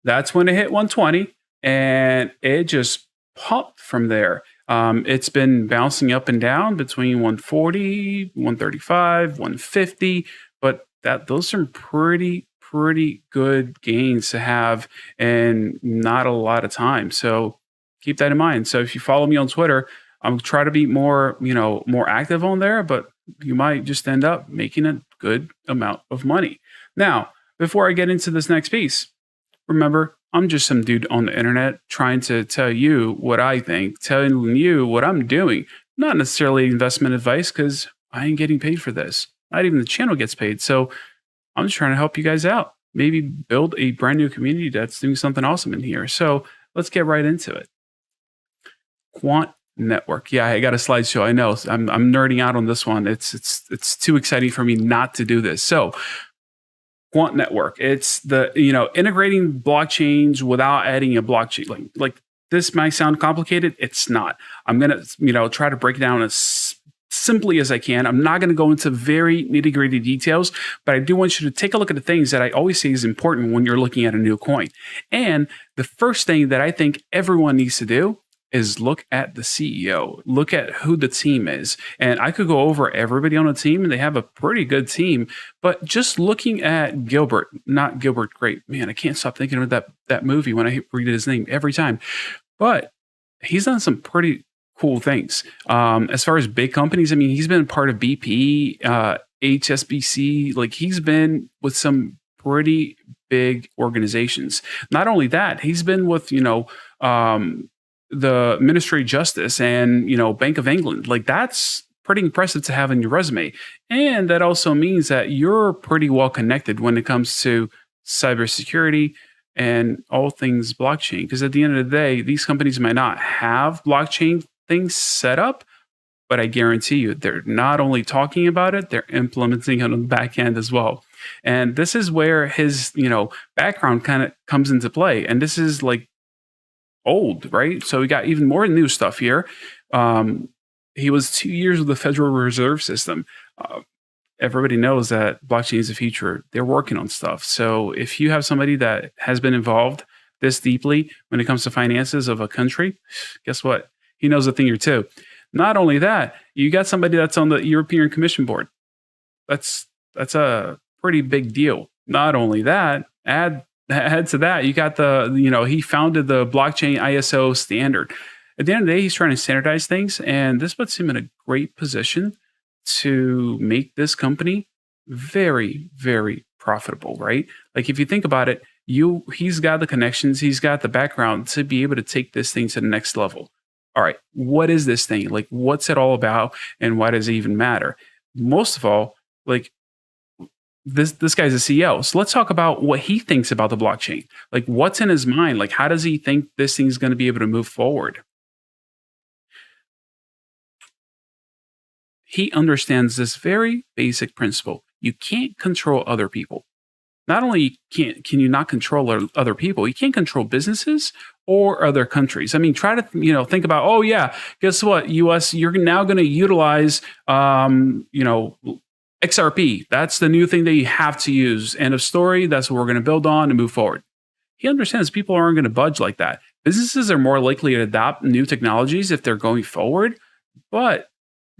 That's when it hit 120 and it just popped from there. It's been bouncing up and down between 140, 135, 150, but those are pretty good gains to have in not a lot of time. So keep that in mind. So if you follow me on Twitter, I'm try to be more, more active on there, but you might just end up making a good amount of money. Now, before I get into this next piece, remember, I'm just some dude on the internet trying to tell you what I think, telling you what I'm doing. Not necessarily investment advice because I ain't getting paid for this. Not even the channel gets paid. So I'm just trying to help you guys out. Maybe build a brand new community that's doing something awesome in here. So let's get right into it. Quant network. Yeah, I got a slideshow. I know. I'm nerding out on this one. It's too exciting for me not to do this. So Quant network. It's the, integrating blockchains without adding a blockchain. Like this might sound complicated. It's not. I'm going to, try to break it down as simply as I can. I'm not going to go into very nitty gritty details, but I do want you to take a look at the things that I always say is important when you're looking at a new coin. And the first thing that I think everyone needs to do is look at the CEO, look at who the team is. And I could go over everybody on the team and they have a pretty good team, but just looking at Gilbert, not Gilbert Grape, man, I can't stop thinking of that movie when I read his name every time, but he's done some pretty cool things. As far as big companies, I mean, he's been part of BP, HSBC, like he's been with some pretty big organizations. Not only that, he's been with, the Ministry of Justice and, Bank of England. Like that's pretty impressive to have in your resume. And that also means that you're pretty well connected when it comes to cybersecurity and all things blockchain. Because at the end of the day, these companies might not have blockchain things set up, but I guarantee you they're not only talking about it, they're implementing it on the back end as well. And this is where his, background kind of comes into play. And this is like old, right? So we got even more new stuff here. He was 2 years with the Federal Reserve System. Everybody knows that blockchain is the future. They're working on stuff. So if you have somebody that has been involved this deeply when it comes to finances of a country, guess what? He knows a thing or two. Not only that, you got somebody that's on the European Commission board. That's a pretty big deal. Not only that, add to that, you got he founded the blockchain ISO standard. At the end of the day, he's trying to standardize things, and this puts him in a great position to make this company very, very profitable, right? Like if you think about it, he's got the connections, he's got the background to be able to take this thing to the next level. All right, what is this thing? Like, what's it all about, and why does it even matter? Most of all, like, this guy's a CEO. So let's talk about what he thinks about the blockchain. Like what's in his mind? Like how does he think this thing's going to be able to move forward? He understands this very basic principle. You can't control other people. Not only can you not control other people, you can't control businesses or other countries. I mean, try to think about, oh yeah, guess what? US, you're now going to utilize XRP, that's the new thing that you have to use. End of story. That's what we're going to build on and move forward. He understands people aren't going to budge like that. Businesses are more likely to adopt new technologies if they're going forward, but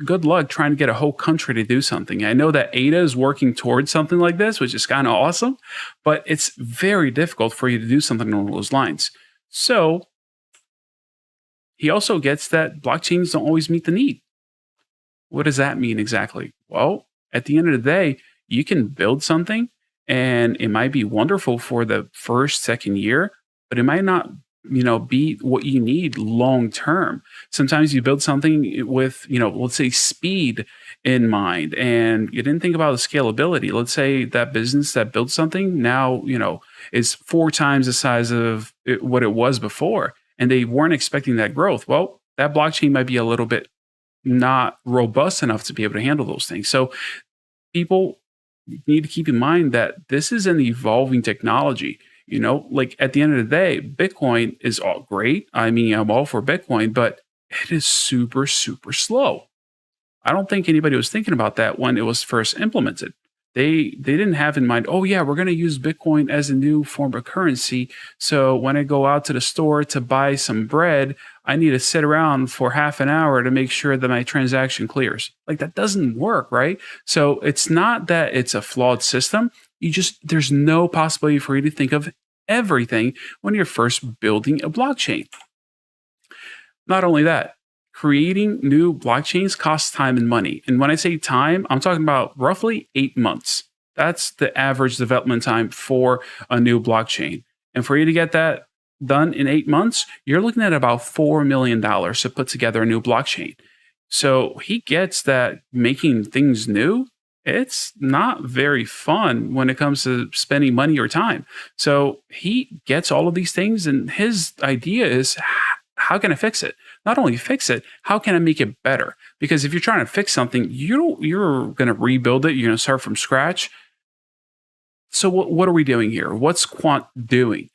good luck trying to get a whole country to do something. I know that ADA is working towards something like this, which is kind of awesome, but it's very difficult for you to do something along those lines. So he also gets that blockchains don't always meet the need. What does that mean exactly? Well, at the end of the day, you can build something and it might be wonderful for the first, second year, but it might not, be what you need long term. Sometimes you build something with, let's say speed in mind, and you didn't think about the scalability. Let's say that business that built something now, is 4 times the size of what it was before, and they weren't expecting that growth. Well, that blockchain might be a little bit not robust enough to be able to handle those things. So people need to keep in mind that this is an evolving technology. Like at the end of the day, Bitcoin is all great. I mean, I'm all for Bitcoin, but it is super, super slow. I don't think anybody was thinking about that when it was first implemented. They didn't have in mind, oh yeah, we're going to use Bitcoin as a new form of currency. So when I go out to the store to buy some bread, I need to sit around for half an hour to make sure that my transaction clears. Like that doesn't work, right? So it's not that it's a flawed system. There's no possibility for you to think of everything when you're first building a blockchain. Not only that, creating new blockchains costs time and money. And when I say time, I'm talking about roughly 8 months. That's the average development time for a new blockchain. And for you to get that done in 8 months, you're looking at about $4 million to put together a new blockchain. So he gets that making things new, it's not very fun when it comes to spending money or time. So he gets all of these things, and his idea is, how can I fix it? Not only fix it, how can I make it better? Because if you're trying to fix something, you're going to rebuild it. You're going to start from scratch. So what are we doing here? What's Quant doing?